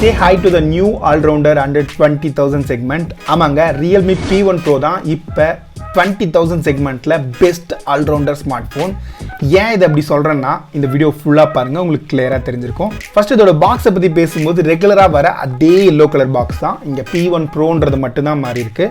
Say hi to the new all-rounder under 20,000 segment. ஆமாங்க REALME P1 Pro தான் இப்போ 20,000 செக்மெண்ட்ல best allrounder smart phone. ஏன் இதை அப்படி சொல்கிறேன்னா இந்த வீடியோ ஃபுல்லாக பாருங்கள், உங்களுக்கு கிளியராக தெரிஞ்சிருக்கும். ஃபர்ஸ்ட் இதோட பாக்ஸை பற்றி பேசும்போது ரெகுலராக வர அதே எல்லோ கலர் பாக்ஸ் தான். இங்கே P1 Proன்றது மட்டும்தான் மாறி இருக்கு.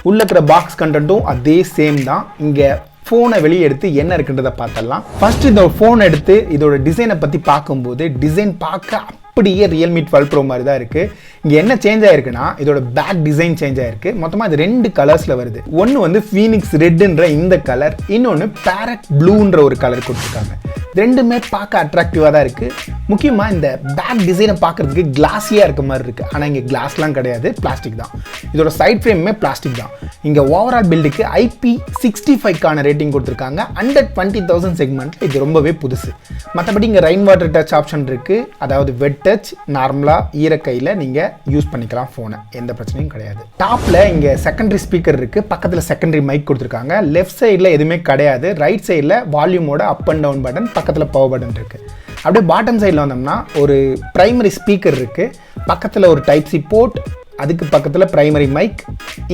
உள்ள இருக்கிற பாக்ஸ் கண்டென்ட்டும் அதே சேம் தான். இங்கே ஃபோனை வெளியே எடுத்து என்ன இருக்குன்றதை பார்த்தலாம். ஃபர்ஸ்ட் இந்த ஃபோன் எடுத்து இதோட டிசைனை பற்றி பார்க்கும்போது டிசைன் பார்க்க அப்படியே REALME 12 Pro மாதிரி தான் இருக்குது. இங்கே என்ன சேஞ்ச் ஆகிருக்குன்னா இதோட பேக் டிசைன் சேஞ்ச் ஆகிருக்கு. மொத்தமாக இது 2 கலர்ஸில் வருது. ஒன்று வந்து ஃபீனிக்ஸ் ரெட்டுன்ற இந்த கலர், இன்னொன்று பேரட் ப்ளூன்ற ஒரு கலர் கொடுத்துருக்காங்க. ரெண்டுமே பார்க்க அட்ராக்டிவாக தான் இருக்குது. முக்கியமாக இந்த பேக் டிசைனை பார்க்குறதுக்கு கிளாஸியாக இருக்க மாதிரி இருக்குது. ஆனால் இங்கே கிளாஸ்லாம் கிடையாது, பிளாஸ்டிக் தான். இதோட சைட் ஃப்ரேமுமே பிளாஸ்டிக் தான். இங்கே ஓவரால் பில்டுக்கு IP65க்கான ரேட்டிங் கொடுத்துருக்காங்க. அண்டர் 20,000 செக்மெண்ட்டில் இது ரொம்பவே புதுசு. மற்றபடி இங்கே ரெயின் வாட்டர் டச் ஆப்ஷன் இருக்குது. அதாவது வெட் டச், நார்மலாக ஈரக்கையில் நீங்கள் யூஸ் பண்ணிக்கலாம் ஃபோனை, எந்த பிரச்சனையும் கிடையாது. டாப்பில் இங்கே செகண்டரி ஸ்பீக்கர் இருக்குது, பக்கத்தில் செகண்டரி மைக் கொடுத்துருக்காங்க. லெஃப்ட் சைடில் எதுவுமே கிடையாது. ரைட் சைடில் வால்யூமோட அப் அண்ட் டவுன் பட்டன், பக்கத்தில் பவர் பட்டன் இருக்குது. அப்படியே பாட்டம் சைடில் வந்தோம்னா ஒரு பிரைமரி ஸ்பீக்கர் இருக்குது, பக்கத்தில் ஒரு டைப் சி போர்ட், அதுக்கு பக்கத்தில் பிரைமரி மைக்.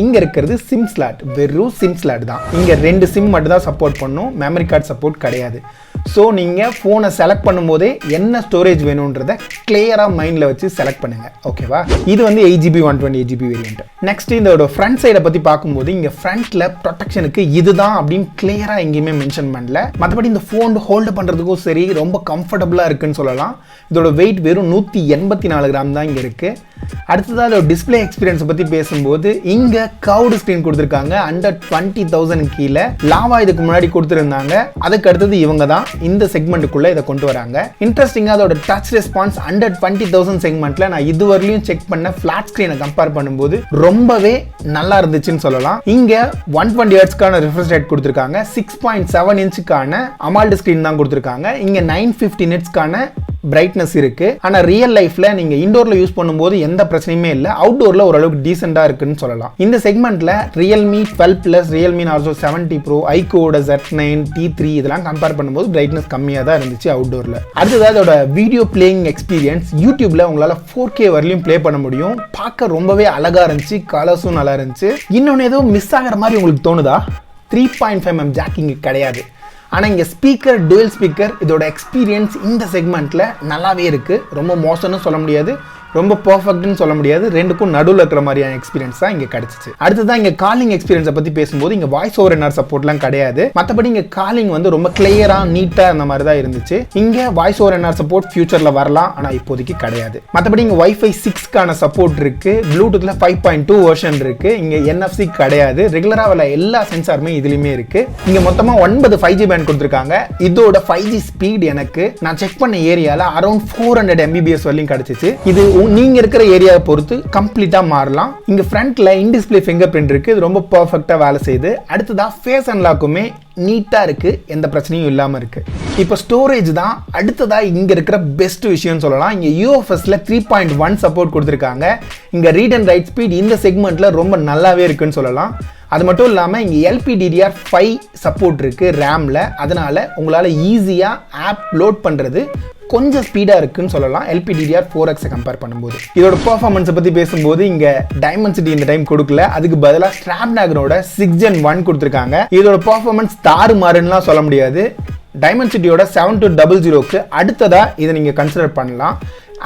இங்கே இருக்கிறது சிம் ஸ்லாட், வெறும் சிம் ஸ்லாட் தான். இங்கே 2 சிம் மட்டும் தான் சப்போர்ட் பண்ணும், மெமரி கார்டு சப்போர்ட் கிடையாது. ஸோ நீங்கள் ஃபோனை செலக்ட் பண்ணும்போதே என்ன ஸ்டோரேஜ் வேணுன்றதை கிளியராக மைண்டில் வச்சு செலக்ட் பண்ணுங்கள், ஓகேவா? இது வந்து 8GB 128GB வேரியண்ட். நெக்ஸ்ட் இதோட ஃப்ரண்ட் சைடை பற்றி பார்க்கும்போது இங்கே ஃப்ரண்ட்டில் ப்ரொடெக்ஷனுக்கு இதுதான் அப்படின்னு கிளியராக எங்கேயுமே மென்ஷன் பண்ணல. மற்றபடி இந்த ஃபோன் ஹோல்டு பண்ணுறதுக்கும் சரி ரொம்ப கம்ஃபர்டபுளாக இருக்குன்னு சொல்லலாம். இதோட வெயிட் வெறும் 184 கிராம் தான் இங்கே இருக்குது. அடுத்ததாக இதோட டிஸ்பிளே எக்ஸ்பீரியன்ஸை பற்றி பேசும்போது இங்கே கர்வ்டு ஸ்க்ரீன் கொடுத்துருக்காங்க. அண்டர் 20,000 கீழே லாவா இதுக்கு முன்னாடி கொடுத்துருந்தாங்க. அதுக்கு அடுத்தது இவங்க தான் இந்த செக்மெண்ட்டுக்குள்ளே இதை கொண்டு வராங்க. இன்ட்ரெஸ்டிங்காக அதோட டச் ரெஸ்பான்ஸ் அண்டர் 20,000 செக்மெண்ட்டில் நான் இதுவரையிலும் செக் பண்ண ஃப்ளாட் ஸ்க்ரீனை கம்பேர் பண்ணும்போது ரொம்பவே நல்லா இருந்துச்சுன்னு சொல்லலாம். இங்கே 120 ஹெர்ட்ஸ்க்கான ரிஃப்ரெஷ் ரேட் கொடுத்துருக்காங்க. 6.7 இன்ச்சுக்கான அமால்டு ஸ்க்ரீன் தான் கொடுத்துருக்காங்க. இங்கே 950 நிட்ஸ்க்கான பிரைட்னஸ் இருக்கு. ஆனா ரியல் லைஃப்ல நீங்க இன்டோர்ல யூஸ் பண்ணும்போது எந்த பிரச்சனையுமே இல்ல. அவுட்டோர்ல ஓரளவுக்கு டீசெண்டா இருக்குன்னு சொல்லலாம். இந்த செக்மெண்ட்ல REALME 12 REALME Narzo 70 Pro, ஐகோட Z9 T3 இதெல்லாம் கம்பேர் பண்ணும்போது பிரைட்னஸ் கம்மியா தான் இருந்துச்சு அவுட்டோர்ல. அடுத்தது அதோட வீடியோ பிளேயிங் எக்ஸ்பீரியன்ஸ் யூடியூப்ல உங்களால 4K வரலையும் பிளே பண்ண முடியும். பார்க்க ரொம்பவே அழகா இருந்துச்சு, கலர்ஸும் நல்லா இருந்துச்சு. இன்னொன்னு ஏதோ மிஸ் ஆகிற மாதிரி உங்களுக்கு தோணுதா? 3.5mm ஜாக்கிங் கிடையாது. ஆனால் இங்கே ஸ்பீக்கர், டுவல் ஸ்பீக்கர், இதோட எக்ஸ்பீரியன்ஸ் இந்த செக்மெண்ட்டில் நல்லாவே இருக்குது. ரொம்ப மோசம்னு சொல்ல முடியாது, ரொம்ப பர்ஃபெக்ட்னு சொல்ல முடியாது. ரெண்டுக்கும் நடுவில் இருக்கிற மாதிரியான எக்ஸ்பீரியன்ஸ் தான் இங்கே கிடச்சிச்சு. அடுத்ததான் இங்கே காலிங் எக்ஸ்பீரியன்ஸை பற்றி பேசும்போது இங்கே வாய்ஸ் ஓவர் NR சப்போர்ட்லாம் கிடையாது. மற்றபடி இங்கே காலிங் வந்து ரொம்ப கிளியராக நீட்டாக அந்த மாதிரி தான் இருந்துச்சு. இங்கே வாய்ஸ் ஓவர் NR சப்போர்ட் ஃபியூச்சரில் வரலாம், ஆனால் இப்போதைக்கு கிடையாது. மற்றபடி இங்கே Wi-Fi 6க்கான சப்போர்ட் இருக்குது. ப்ளூடூத்தில் 5.2 வெர்ஷன் இருக்குது. இங்கே NFC கிடையாது. ரெகுலராக வர எல்லா சென்சாருமே இதுலேயுமே இருக்குது. இங்கே மொத்தமாக 9 5G பேண்ட் கொடுத்துருக்காங்க. இதோட 5G ஸ்பீட் எனக்கு நான் செக் பண்ண ஏரியாவில் அரௌண்ட் 400 Mbps வரலையும் கிடச்சிச்சு. இது நீங்க இருக்கிற ஏரியாவை பொறுத்து கம்ப்ளீட்டா மாறலாம். இங்க ஃப்ரண்ட்ல இன் டிஸ்ப்ளே ஃபிங்கர் பிரிண்ட் இருக்கு, இது ரொம்ப பெர்ஃபெக்ட்டா வேலை செய்யுது. அடுத்ததா ஃபேஸ் அன்லாக்குமே நீட்டா இருக்கு, எந்த பிரச்சனையும் இல்லாம இருக்கு. இப்போ ஸ்டோரேஜ் தான் அடுத்ததா இங்க இருக்கிற பெஸ்ட் விஷயம் சொல்லலாம். இங்க UFSல 3.1 சப்போர்ட் கொடுத்துருக்காங்க. இங்க ரீட் அண்ட் ரைட் ஸ்பீட் இந்த செக்மெண்ட்ல ரொம்ப நல்லாவே இருக்குன்னு சொல்லலாம். அது மட்டும் இல்லாமல் இங்கே LPDDR5 சப்போர்ட் இருக்குது ரேமில். அதனால் உங்களால் ஈஸியாக ஆப் லோட் பண்ணுறது கொஞ்சம் ஸ்பீடாக இருக்குன்னு சொல்லலாம் LPDDR4X கம்பேர் பண்ணும்போது. இதோட பர்ஃபார்மன்ஸை பற்றி பேசும்போது இங்கே டைமென்சிட்டி இந்த டைம் கொடுக்கல, அதுக்கு பதிலாக ஸ்னாப்டிராகனோட 6 Gen 1 கொடுத்துருக்காங்க. இதோட பர்ஃபார்மன்ஸ் தாறுமாறுன்னுலாம் சொல்ல முடியாது. டைமென்சிட்டியோட 7200க்கு அடுத்ததாக இதை நீங்கள் கன்சிடர் பண்ணலாம்.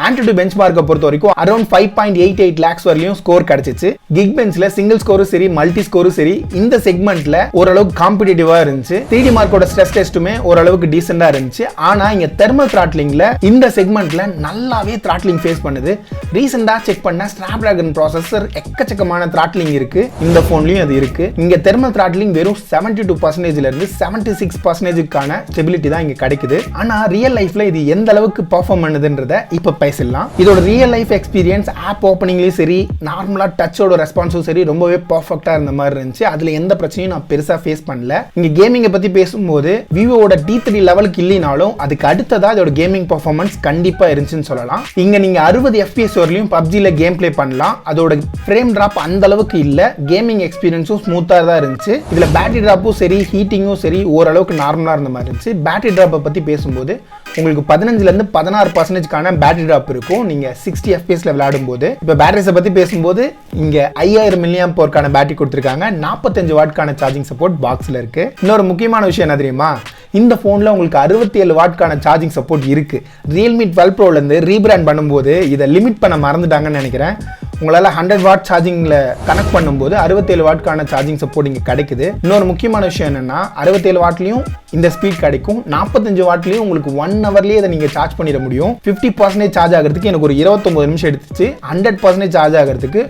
ஆண்ட்ராய்டு பெஞ்ச்மார்க்கை பொறுத்த வரைக்கும் அரௌண்ட் 5.88 lakhs வரலையும் ஸ்கோர் கிடைச்சிச்சு. கிக் பெஞ்சில் சிங்கிள் ஸ்கோரும் சரி, மல்டி ஸ்கோரும் சரி இந்த செக்மெண்ட்ல ஓரளவுக்கு காம்படிட்டிவா இருந்துச்சு. 3D மார்க்கோட ஸ்ட்ரெஸ் டெஸ்ட்டுமே ஓரளவுக்கு டீசெண்டா இருந்துச்சு. ஆனா இங்க தெர்மல் த்ராட்லிங்ல இந்த செக்மெண்ட்ல நல்லாவே த்ராட்லிங் ஃபேஸ் பண்ணுது. ரீசெண்டா செக் பண்ண ஸ்னாப்டிராகன் ப்ராசஸர் எக்கச்சக்கமான த்ராட்லிங் இருக்கு, இந்த போன்லயும் அது இருக்கு. இங்க தெர்மல் த்ராட்லிங் வெறும் 72% இருந்து 76%க்கான ஸ்டெபிலிட்டி தான் இங்க கிடைக்குது. ஆனா ரியல் லைஃப்ல இது எந்த அளவுக்கு பெர்ஃபார்ம் பண்ணுதுன்றத இப்ப பேசலாம். இதோட ரியல் லைஃப் எக்ஸ்பீரியன்ஸ் ஆப் ஓப்பனிங்லயும் சரி, நார்மலா டச்சோட ரெஸ்பான்ஸும் சரி ரொம்பவே பெர்ஃபெக்ட்டா இருந்த மாதிரி இருந்துச்சு. அதுல எந்த பிரச்சனையும் நான் பெருசா ஃபேஸ் பண்ணல. இங்க கேமிங்கை பத்தி பேசும்போது விவோட T3 லெவலுக்கு இல்லைனாலும் அதுக்கு அடுத்ததா இதோட கேமிங் பெர்ஃபார்மன்ஸ் கண்டிப்பா இருந்துச்சுன்னு சொல்லலாம். இங்க நீங்க 60 FPS வரலையும் PUBGல கேம் பிளே பண்ணலாம். அதோட ஃப்ரேம் டிராப் அந்த அளவுக்கு இல்ல, கேமிங் எக்ஸ்பீரியன்ஸும் ஸ்மூத்தா தான் இருந்துச்சு. இதுல பேட்டரி டிராப்பும் சரி, ஹீட்டிங்கும் சரி ஓரளவுக்கு நார்மலா இருந்த மாதிரி இருந்துச்சு. பேட்டரி டிராப்பை பத்தி பேசும்போது உங்களுக்கு 15லேருந்து 16% பேட்டரி ட்ராப் இருக்கும் நீங்கள் 60 fpsல விளையாடும்போது. இப்போ பேட்டரிஸை பற்றி பேசும்போது இங்கே 5000 mAh பேட்டரி கொடுத்துருக்காங்க. 45 வாட்க்கான சார்ஜிங் சப்போர்ட் பாக்ஸில் இருக்குது. இன்னொரு முக்கியமான விஷயம் என்ன தெரியுமா, இந்த ஃபோனில் உங்களுக்கு 67 வாட்க்கான சார்ஜிங் சப்போர்ட் இருக்குது. ரியல்மி 12 ப்ரோலேருந்து ரீபிராண்ட் பண்ணும்போது இதை லிமிட் பண்ண மறந்துட்டாங்கன்னு நினைக்கிறேன். உங்களால் 100 வாட் சார்ஜிங்கில் கனெக்ட் பண்ணும்போது 67 வாட்க்கான சார்ஜிங் சப்போர்ட் இங்கே கிடைக்குது. இன்னொரு முக்கியமான விஷயம் என்னென்னா 67 வாட்லேயும் இந்த ஸ்பீட் கிடைக்கும். 45 வாட்லேயும் உங்களுக்கு 1 ஹவர்லேயே இதை நீங்கள் சார்ஜ் பண்ணிட முடியும். 50% சார்ஜ் ஆகிறதுக்கு எனக்கு ஒரு 29 நிமிஷம் எடுத்துச்சு. 100% சார்ஜ் ஆகிறதுக்கு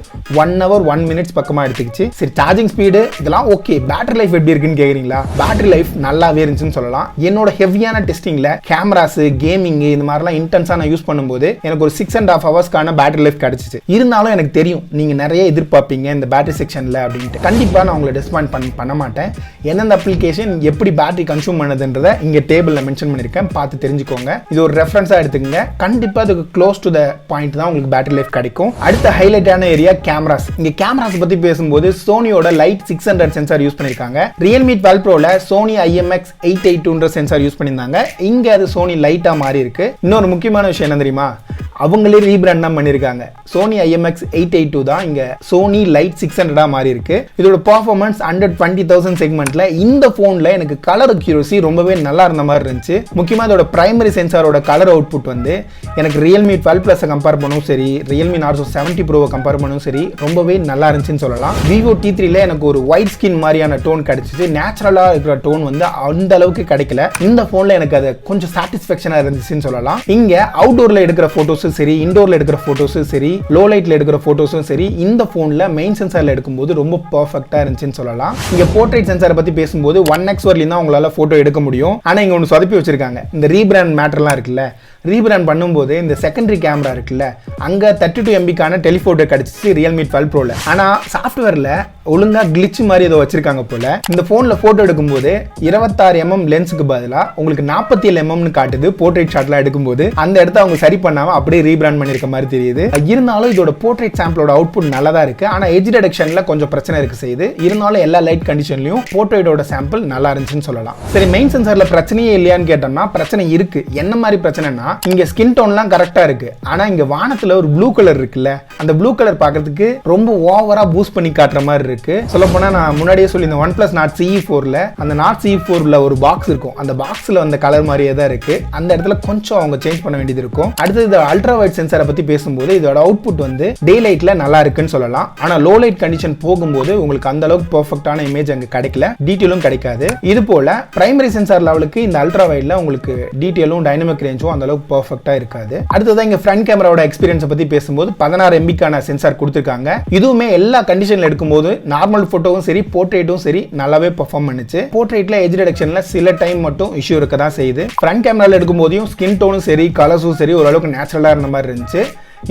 1 hour 1 minutes பக்கமாக எடுத்துக்கிச்சு. சரி, சார்ஜிங் ஸ்பீடு இதெல்லாம் ஓகே. பேட்டரி லைஃப் எப்படி இருக்குன்னு கேட்குறீங்களா? பேட்டரி லைஃப் நல்லாவே இருந்துச்சுன்னு சொல்லலாம். என்னோட ஹெவியான டெஸ்டிங்கில் கேமராஸ், கேமிங் இந்த மாதிரிலாம் இன்டென்ஸாக நான் யூஸ் பண்ணும்போது எனக்கு ஒரு 6.5 ஹவர்ஸ்க்கான பேட்டரி லைஃப் கிடைச்சிச்சு. இருந்தாலும் எனக்கு தெரியும் நீங்கள் நிறைய எதிர்பார்ப்பீங்க இந்த பேட்டரி செக்ஷனில் அப்படின்ட்டு. கண்டிப்பாக நான் உங்களை டிஸ்பாயிண்ட் பண்ண மாட்டேன். எந்தெந்த அப்ளிகேஷன் எப்படி பேட்டரி கன்சூம் பண்ணுதுன்றதை இங்கே டேபிளில் மென்ஷன் பண்ணியிருக்கேன், பார்த்து தெரிஞ்சுக்கோங்க. இது ஒரு ரெஃபரன்ஸாக எடுத்துக்கங்க. கண்டிப்பாக அதுக்கு க்ளோஸ் டு த பாயிண்ட் தான் உங்களுக்கு பேட்டரி லைஃப் கிடைக்கும். அடுத்த ஹைலைட்டான ஏரியா கேமராஸ். இங்கே கேமராஸ் பற்றி பேசும்போது சோனியோட லைட் 600 சென்சார் யூஸ் பண்ணியிருக்காங்க. ரியல்மி 12 ப்ரோவில் சோனி IMX882 சென்சார் யூஸ் பண்ணியிருந்தாங்க. இங்கே அது சோனி லைட்டாக மாறி இருக்கு. இன்னொரு முக்கியமான விஷயம் என்ன தெரியுமா, அவங்களே ரீபிராண்ட் தான் பண்ணியிருக்காங்க. சோனி IMX882 தான் இங்கே சோனி லைட் 600 மாறி இருக்கு. இதோட பர்ஃபார்மன்ஸ் 120,000 செக்மெண்ட்ல இந்த ஃபோனில் எனக்கு கலர் அக்யூரசி ரொம்பவே நல்லா இருந்த மாதிரி இருந்துச்சு. முக்கியமாக இதோட பிரைமரி சென்சாரோட கலர் அவுட்புட் வந்து எனக்கு ரியல்மி 12 ப்ளஸை கம்பேர் பண்ணவும் சரி, ரியல்மி நார்சோ 70 ப்ரோவை கம்பேர் பண்ணவும் சரி, ரொம்பவே நல்லா இருந்துச்சுன்னு சொல்லலாம். விவோ T3ல எனக்கு ஒரு ஒயிட் ஸ்கின் மாதிரியான டோன் கிடைச்சிச்சு. நேச்சுரலாக இருக்கிற டோன் வந்து அந்த அளவுக்கு கிடைக்கல. இந்த ஃபோனில் எனக்கு அது கொஞ்சம் சாட்டிஸ்ஃபேக்ஷனாக இருந்துச்சுன்னு சொல்லலாம். இங்கே அவுட்டோரில் எடுக்கிற ஃபோட்டோஸ் சரி, இன்டோர்ல எடுக்கிற போட்டோஸும் சரி, லோ லைட்ல எடுக்கிற போட்டோஸும் சரி, இந்த போன்ல மெயின் சென்சார்ல எடுக்கும்போது ரொம்ப பெர்ஃபெக்ட்டா இருந்துச்சுன்னு சொல்லலாம். இங்க போர்ட்ரைட் சென்சாரை பத்தி பேசும்போது 1x வரலையும் தான் உங்களால போட்டோ எடுக்க முடியும். ஆனா இங்க ஒன்று சொதப்பி வச்சிருக்காங்க. இந்த ரீபிராண்ட் மேட்டர்லாம் இருக்குல்ல, ரீபிராண்ட் பண்ணும்போது இந்த செகண்டரி கேமரா இருக்குல்ல, அங்க 32 MBக்கான டெலிஃபோட்டோ கிடைச்சிச்சு ரியல்மி 12 ப்ரோல. ஆனா சாஃப்ட்வேர்ல ஒழுங்கா கிளிச் மாதிரி ஏதோ வச்சிருக்காங்க போல. இந்த போன்ல போட்டோ எடுக்கும்போது 26 mm லென்ஸுக்கு பதிலா உங்களுக்கு 47 mm காட்டுது. போர்ட்ரைட் ஷாட்லாம் எடுக்கும்போது அந்த இடத்த அவங்க சரி பண்ணாம அப்படியே ரீபிராண்ட் பண்ணிருக்க மாதிரி தெரியுது. இருந்தாலும் இதோட போர்ட்ரைட் சாம்பிளோட அவுட்புட் நல்லதா இருக்கு. ஆனா எட்ஜ் டிடெக்ஷன்ல கொஞ்சம் பிரச்சனை இருக்கு செய்யுது. இருந்தாலும் எல்லா லைட் கண்டிஷன்லயும் போர்ட்ரைட்டோட சாம்பிள் நல்லா இருந்துச்சுன்னு சொல்லலாம். சரி, மெயின் சென்சார்ல பிரச்சனையே இல்லையான்னு கேட்டோம்னா பிரச்சனை இருக்கு. என்ன மாதிரி பிரச்சனைனா, இங்க ஸ்கின் டோன்லாம் கரெக்டா இருக்கு. ஆனா இங்க வானத்துல ஒரு ப்ளூ கலர் இருக்குல்ல, அந்த ப்ளூ கலர் பார்க்கிறதுக்கு ரொம்ப ஓவரா பூஸ்ட் பண்ணி காட்டுற மாதிரி இருக்கு. சொல்ல போனா நான் முன்னாடியே சொல்லி இந்த OnePlus Nord CE4ல அந்த Nord CE4ல ஒரு பாக்ஸ் இருக்கும். அந்த பாக்ஸ்ல வந்த கலர் மாதிரியே தான் இருக்கு. அந்த இடத்துல கொஞ்சம் அவங்க சேஞ்ச் பண்ண வேண்டியது இருக்கும். அடுத்து இந்த அல்ட்ரா வைட் சென்சாரை பத்தி பேசும்போது இதோட அவுட்புட் வந்து டே லைட்ல நல்லா இருக்குன்னு சொல்லலாம். ஆனா லோ லைட் கண்டிஷன் போகும்போது உங்களுக்கு அந்த அளவுக்கு பெர்ஃபெக்ட்டான இமேஜ் அங்க கிடைக்கல, டீடைலும் கிடைக்காது. இது போல பிரைமரி சென்சார் லெவலுக்கு இந்த அல்ட்ரா வைட்ல உங்களுக்கு டீடைலும் டைனமிக் ரேஞ்சும் அந்த அளவுக்கு பெர்ஃபெக்ட்டா இருக்காது. அடுத்ததான் இங்க ஃப்ரண்ட் கேமராவோட எக்ஸ்பீரியன்ஸ் பத்தி பேசும்போது 16 MBக்கான சென்சார் கொடுத்திருக்காங்க. இதுவுமே எல்லா கண்டிஷன்ல எடுக்கும்போது நார்மல் போட்டோவும் சரி, போர்ட்ரேட்டும் சரி நல்லாவே பெர்ஃபார்ம் பண்ணுச்சு. போர்ட்ரேட்ல எட்ஜ் டிடெக்ஷன்ல சில டைம் மட்டும் இஷ்யூ இருக்க தான் செய்யுது. ஃப்ரண்ட் கேமரால எடுக்கும்போதையும் ஸ்கின் டோனும் சரி, கலர்ஸும் சரி ஓரளவுக்கு நேச்சுரலா இருந்த மாதிரி இருந்துச்சு.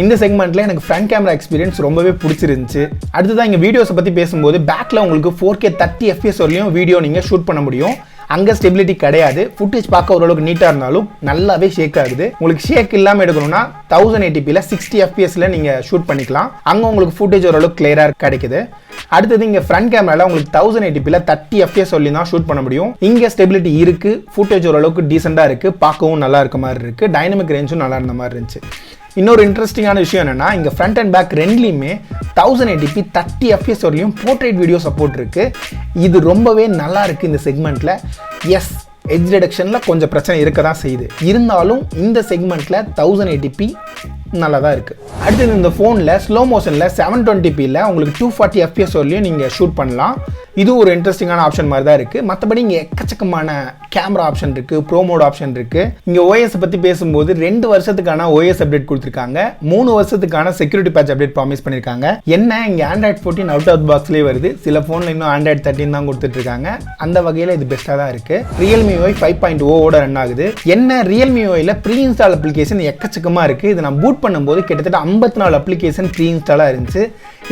இந்த செக்மெண்ட்ல எனக்கு ஃப்ரண்ட் கேமரா எக்ஸ்பீரியன்ஸ் ரொம்பவே பிடிச்சிருந்துச்சு. அடுத்ததான் இங்க வீடியோஸ் பத்தி பேசும்போது பேக்ல உங்களுக்கு 4K 30 FPS வரலையும் வீடியோ நீங்க ஷூட் பண்ண முடியும். அங்கே ஸ்டெபிலிட்டி கிடையாது. ஃபுட்டேஜ் பார்க்க ஓரளவுக்கு நீட்டாக இருந்தாலும் நல்லாவே ஷேக் ஆகுது. உங்களுக்கு ஷேக் இல்லாமல் எடுக்கணும்னா 1080pல 60 FPSல நீங்கள் ஷூட் பண்ணிக்கலாம். அங்கே உங்களுக்கு ஃபுட்டேஜ் ஓரளவுக்கு கிளியராக கிடைக்குது. அடுத்தது இங்கே ஃப்ரண்ட் கேமரால உங்களுக்கு 1080pல 30 FPS சொல்லி தான் ஷூட் பண்ண முடியும். இங்கே ஸ்டெபிலிட்டி இருக்கு, ஃபுட்டேஜ் ஓரளவுக்கு டீசெண்டாக இருக்கு, பார்க்கவும் நல்லா இருக்க மாதிரி இருக்கு, டைனமிக் ரேஞ்சும் நல்லா இருந்த மாதிரி இருந்துச்சு. இன்னொரு இன்ட்ரெஸ்டிங்கான விஷயம் என்னன்னா, இங்க ஃப்ரண்ட் அண்ட் பேக் ரெண்டுலையுமே 1080p 30 FPS வரலையும் போர்ட்ரேட் வீடியோ சப்போர்ட் இருக்கு. இது ரொம்பவே நல்லா இருக்கு இந்த செக்மெண்ட்ல. எஸ், எட்ஜ் டிடெக்ஷன்ல கொஞ்சம் பிரச்சனை இருக்க தான் செய்யுது. இருந்தாலும் இந்த செக்மெண்ட்ல 1080p நல்லா தான் இருக்கு. அடுத்தது இந்த ஃபோனில் ஸ்லோ மோஷனில் 720pல உங்களுக்கு 240 FPS வரலையும் நீங்கள் ஷூட் பண்ணலாம். இது ஒரு இன்ட்ரெஸ்டிங்கான ஆப்ஷன் மாதிரி தான் இருக்குது. மற்றபடி இங்கே எக்கச்சக்கமான கேமரா ஆப்ஷன் இருக்குது, ப்ரோ மோட் ஆப்ஷன் இருக்குது. இங்கே ஓஎஸ் பற்றி பேசும்போது 2 வருஷத்துக்கான ஓஎஸ் அப்டேட் கொடுத்துருக்காங்க, 3 வருஷத்துக்கான செக்யூரிட்டி பேட்ச் அப்டேட் ப்ராமிஸ் பண்ணியிருக்காங்க. என்ன இங்கே Android 14 அவுட் ஆஃப் பாக்ஸ்லேயே வருது. சில ஃபோனில் இன்னும் Android 13 தான் கொடுத்துட்ருக்காங்க. அந்த வகையில் இது பெஸ்ட்டாக தான் இருக்குது. ரியல்மி UI 5.0 ரன் ஆகுது. என்ன ரியல்மி UIயில் ப்ரீ இன்ஸ்டால் அப்ளிகேஷன் எக்கச்சக்கமாக இருக்குது. இது நான் பூட் பண்ணும்போது கிட்டத்தட்ட 54 அப்ளிகேஷன் ப்ரீ இன்ஸ்டாலாக இருந்துச்சு.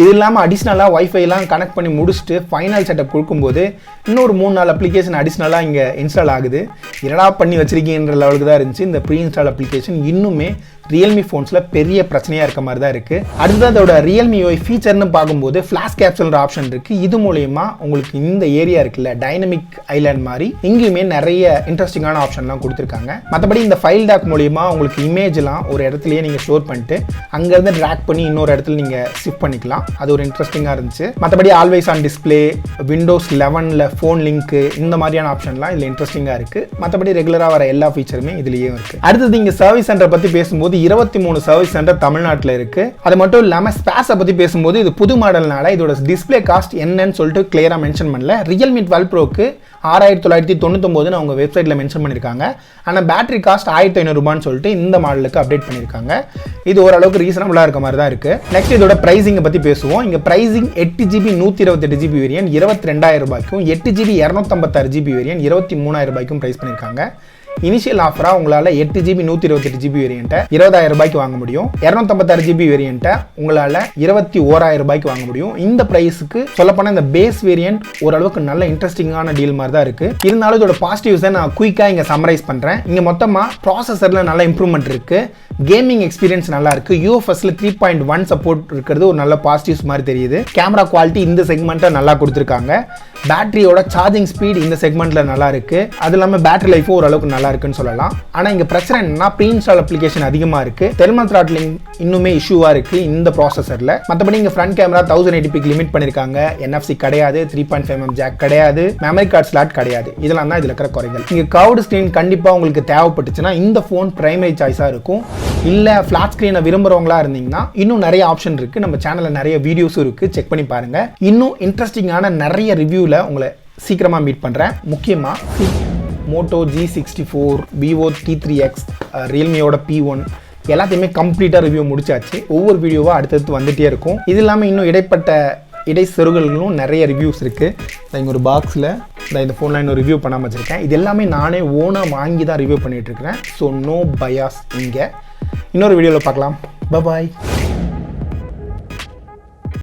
இது இல்லாமல் அடிஷ்னலாக வைஃபைலாம் கனெக்ட் பண்ணி முடிச்சுட்டு ஃபைனல் செட்டப் கொடுக்கும்போது இன்னொரு 3-4 அப்ளிகேஷன் அடிஷ்னலாக இங்கே இன்ஸ்டால் ஆகுது. என்னடா பண்ணி வச்சிருக்கீங்கன்ற லெவலுக்கு தான் இருந்துச்சு. இந்த ப்ரீ இன்ஸ்டால் அப்ளிகேஷன் இன்னுமே ரியல்மி ஃபோன்ஸில் பெரிய பிரச்சனையாக இருக்க மாதிரி தான் இருக்குது. அடுத்தது அதோட ரியல்மி UI ஃபீச்சர்னு பார்க்கும்போது ஃப்ளாஷ் கேப்சல்ன்ற ஆப்ஷன் இருக்குது. இது மூலயமா உங்களுக்கு இந்த ஏரியா இருக்குல்ல டைனமிக் ஐலாண்ட் மாதிரி இங்கேயுமே நிறைய இன்ட்ரெஸ்டிங்கான ஆப்ஷன்லாம் கொடுத்துருக்காங்க. மற்றபடி இந்த ஃபைல் டாக் மூலயமா உங்களுக்கு இமேஜ்லாம் ஒரு இடத்துலையே நீங்கள் ஸ்டோர் பண்ணிட்டு அங்கேருந்து ட்ராக் பண்ணி இன்னொரு இடத்துல நீங்கள் ஷிஃப்ட் பண்ணிக்கலாம். அது ஒரு இன்ட்ரெஸ்டிங்காக இருந்துச்சு. மற்றபடி ஆல்வேஸ் ஆன் டிஸ்பிளே, விண்டோஸ் 11ல் ஃபோன் லிங்க்கு, இந்த மாதிரியான ஆப்ஷன்லாம் இதில் இன்ட்ரெஸ்டிங்காக இருக்குது. மற்றபடி ரெகுலராக வர எல்லா ஃபீச்சருமே இதுலேயே இருக்குது. அடுத்தது இங்கே சர்வீஸ் சென்டரை பற்றி பேசும்போது 23 சர்வீஸ் சென்டர் தமிழ்நாட்டில் இருக்கு. அது மட்டும் இல்லாமல் ஸ்பேஸை பற்றி பேசும்போது இது புது மாடல்னால இதோட டிஸ்பிளே காஸ்ட் என்னன்னு சொல்லிட்டு கிளியராக மென்ஷன் பண்ணல. ரியல்மி 12 ப்ரோக்கு 6999 அவங்க வெப்சைட்டில் மென்ஷன் பண்ணியிருக்காங்க. ஆனால் பேட்டரி காஸ்ட் 1500 ரூபான்னு சொல்லிட்டு இந்த மாடலுக்கு அப்டேட் பண்ணியிருக்காங்க. இது ஓரளவுக்கு ரீசனபிளாக இருக்க மாதிரி தான் இருக்குது. நெக்ஸ்ட் இதோட ப்ரைஸிங்கை பற்றி பேசுவோம். இங்கே ப்ரைஸிங் 8GB 128GB வேரியன்ட் 22,000 ரூபாய்க்கும், 8GB 256GB வேரியன்ட் 23,000 ரூபாய்க்கும் ப்ரைஸ் பண்ணியிருக்காங்க. இனிஷியல் ஆஃபராக உங்களால் 8GB 128GB வேரியண்ட்டை 20,000 ரூபாய்க்கு வாங்க முடியும். 256GB வேரியண்ட்டை உங்களால் 21,000 ரூபாய்க்கு வாங்க முடியும். இந்த ப்ரைஸுக்கு சொல்லப்போனால் இந்த பேஸ் வேரியன்ட் ஓரளவுக்கு நல்ல இன்ட்ரெஸ்டிங்கான டீல் மாதிரி தான் இருக்குது. இருந்தாலும் இதோட பாசிட்டிவ்ஸை நான் குயிக்காக இங்கே சம்மரைஸ் பண்ணுறேன். இங்கே மொத்தமாக ப்ராசஸரில் நல்ல இம்ப்ரூவ்மெண்ட் இருக்குது. கேமிங் எக்ஸ்பீரியன்ஸ் நல்லா இருக்குது. UFSல 3.1 சப்போர்ட் இருக்கிறது ஒரு நல்ல பாசிட்டிவ்ஸ் மாதிரி தெரியுது. கேமரா குவாலிட்டி இந்த செக்மெண்ட்டை நல்லா கொடுத்துருக்காங்க. பேட்டரியோட சார்ஜிங் ஸ்பீட் இந்த செக்மெண்ட்டில் நல்லா இருக்குது. அது இல்லாமல் பேட்டரி லைஃபும் ஓரளவுக்கு நல்லா இருக்குன்னு சொல்லலாம். ஆனால் இங்கே பிரச்சனை என்னன்னா ப்ரீ இன்ஸ்டால் அப்ளிகேஷன் அதிகமாக இருக்குது. தெர்மல் த்ராட்லிங் இன்னுமே இஷ்யூவாக இருக்குது இந்த ப்ராசஸரில். மற்றபடி இங்கே ஃப்ரண்ட் கேமரா 1080p லிமிட் பண்ணியிருக்காங்க. NFC கிடையாது, 3.5mm ஜாக் கிடையாது, மெமரி கார்டு ஸ்லாட் கிடையாது. இதெல்லாம் தான் இதில் இருக்கிற குறைகள். இங்கே கர்வ்டு ஸ்க்ரீன் கண்டிப்பாக உங்களுக்கு தேவைப்பட்டுச்சுன்னா இந்த ஃபோன் பிரைமரி சாய்ஸாக இருக்கும். இல்லை ஃப்ளாட் ஸ்க்ரீனை விரும்புகிறவங்களா இருந்தீங்கன்னா இன்னும் நிறைய ஆப்ஷன் இருக்குது. நம்ம சேனலில் நிறைய வீடியோஸும் இருக்குது, செக் பண்ணி பாருங்கள். இன்னும் இன்ட்ரெஸ்டிங்கான நிறைய ரிவ்யூவில் உங்களை சீக்கிரமாக மீட் பண்ணுறேன். முக்கியமாக Moto G64, Vivo T3X, ரியல்மியோட P1 எல்லாத்தையுமே கம்ப்ளீட்டாக ரிவ்யூ முடிச்சாச்சு. ஒவ்வொரு வீடியோவாக அடுத்தடுத்து வந்துகிட்டே இருக்கும். இது இல்லாமல் இன்னும் இடை செருகல்களும் நிறைய ரிவ்யூஸ் இருக்குது. இங்கே ஒரு பாக்ஸில் இந்த ஃபோனில் இன்னும் ரிவ்யூ பண்ணாமல் வச்சுருக்கேன். இது எல்லாமே நானே ஓனாக வாங்கி தான் ரிவ்யூ பண்ணிகிட்ருக்கிறேன். So no bias. இங்கே இன்னொரு வீடியோவில் பார்க்கலாம். பாய்.